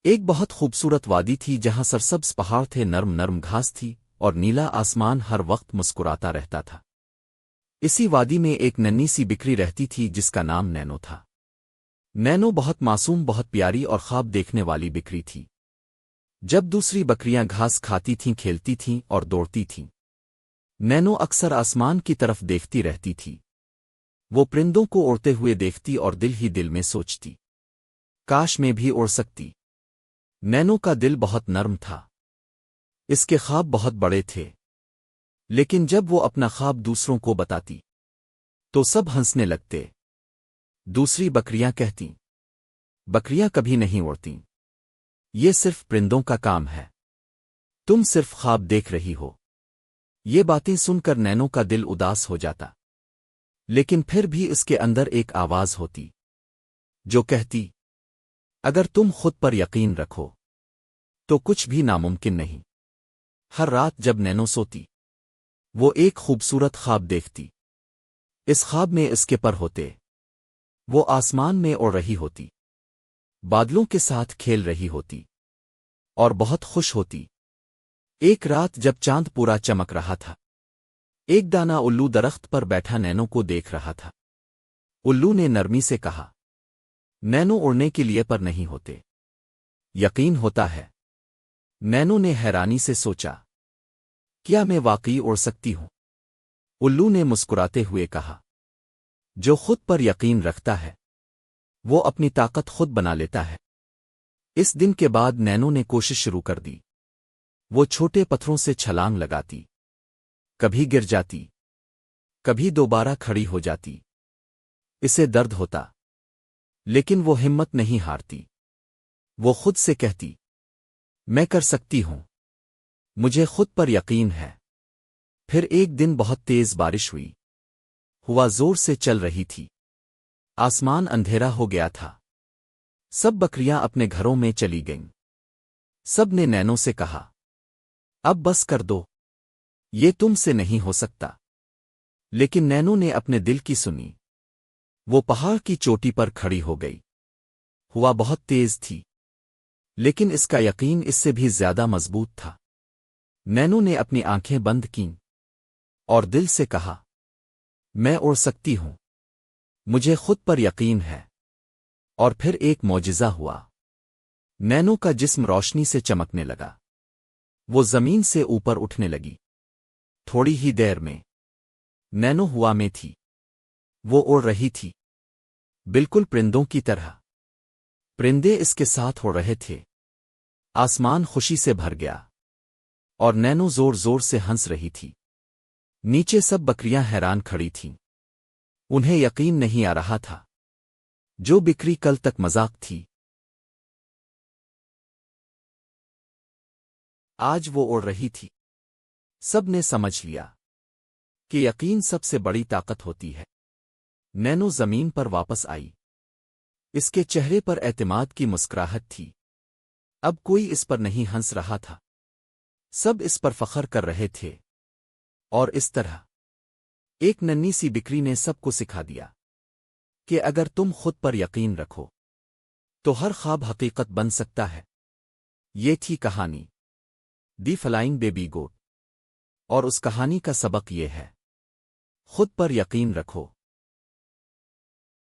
ایک بہت خوبصورت وادی تھی جہاں سرسبز پہاڑ تھے، نرم نرم گھاس تھی اور نیلا آسمان ہر وقت مسکراتا رہتا تھا۔ اسی وادی میں ایک ننھی سی بکری رہتی تھی جس کا نام نینو تھا۔ نینو بہت معصوم، بہت پیاری اور خواب دیکھنے والی بکری تھی۔ جب دوسری بکریاں گھاس کھاتی تھیں، کھیلتی تھیں اور دوڑتی تھیں، نینو اکثر آسمان کی طرف دیکھتی رہتی تھی۔ وہ پرندوں کو اڑتے ہوئے دیکھتی اور دل ہی دل میں سوچتی، کاش میں بھی اڑ سکتی۔ نینو کا دل بہت نرم تھا، اس کے خواب بہت بڑے تھے، لیکن جب وہ اپنا خواب دوسروں کو بتاتی تو سب ہنسنے لگتے۔ دوسری بکریاں کہتیں، بکریاں کبھی نہیں اڑتیں، یہ صرف پرندوں کا کام ہے، تم صرف خواب دیکھ رہی ہو۔ یہ باتیں سن کر نینو کا دل اداس ہو جاتا، لیکن پھر بھی اس کے اندر ایک آواز ہوتی جو کہتی، اگر تم خود پر یقین رکھو تو کچھ بھی ناممکن نہیں۔ ہر رات جب نینو سوتی، وہ ایک خوبصورت خواب دیکھتی۔ اس خواب میں اس کے پر ہوتے، وہ آسمان میں اڑ رہی ہوتی، بادلوں کے ساتھ کھیل رہی ہوتی اور بہت خوش ہوتی۔ ایک رات جب چاند پورا چمک رہا تھا، ایک دانا الو درخت پر بیٹھا نینو کو دیکھ رہا تھا۔ الو نے نرمی سے کہا، نینو اڑنے کے لیے پر نہیں ہوتے، یقین ہوتا ہے۔ نینو نے حیرانی سے سوچا، کیا میں واقعی اڑ سکتی ہوں؟ الو نے مسکراتے ہوئے کہا، جو خود پر یقین رکھتا ہے وہ اپنی طاقت خود بنا لیتا ہے۔ اس دن کے بعد نینو نے کوشش شروع کر دی۔ وہ چھوٹے پتھروں سے چھلانگ لگاتی، کبھی گر جاتی، کبھی دوبارہ کھڑی ہو جاتی۔ اسے درد ہوتا، لیکن وہ ہمت نہیں ہارتی۔ وہ خود سے کہتی، میں کر سکتی ہوں، مجھے خود پر یقین ہے۔ پھر ایک دن بہت تیز بارش ہوئی، ہوا زور سے چل رہی تھی، آسمان اندھیرا ہو گیا تھا۔ سب بکریاں اپنے گھروں میں چلی گئیں۔ سب نے نینو سے کہا، اب بس کر دو، یہ تم سے نہیں ہو سکتا۔ لیکن نینو نے اپنے دل کی سنی۔ وہ پہاڑ کی چوٹی پر کھڑی ہو گئی۔ ہوا بہت تیز تھی، لیکن اس کا یقین اس سے بھی زیادہ مضبوط تھا۔ نینو نے اپنی آنکھیں بند کیں اور دل سے کہا، میں اڑ سکتی ہوں، مجھے خود پر یقین ہے۔ اور پھر ایک معجزہ ہوا۔ نینو کا جسم روشنی سے چمکنے لگا، وہ زمین سے اوپر اٹھنے لگی۔ تھوڑی ہی دیر میں نینو ہوا میں تھی، وہ اڑ رہی تھی، بالکل پرندوں کی طرح۔ پرندے اس کے ساتھ اڑ رہے تھے، آسمان خوشی سے بھر گیا، اور نینو زور زور سے ہنس رہی تھی۔ نیچے سب بکریاں حیران کھڑی تھیں، انہیں یقین نہیں آ رہا تھا، جو بکری کل تک مذاق تھی آج وہ اڑ رہی تھی۔ سب نے سمجھ لیا کہ یقین سب سے بڑی طاقت ہوتی ہے۔ نینو زمین پر واپس آئی، اس کے چہرے پر اعتماد کی مسکراہٹ تھی۔ اب کوئی اس پر نہیں ہنس رہا تھا، سب اس پر فخر کر رہے تھے۔ اور اس طرح ایک ننھی سی بکری نے سب کو سکھا دیا کہ اگر تم خود پر یقین رکھو تو ہر خواب حقیقت بن سکتا ہے۔ یہ تھی کہانی دی فلائنگ بیبی گوٹ، اور اس کہانی کا سبق یہ ہے، خود پر یقین رکھو۔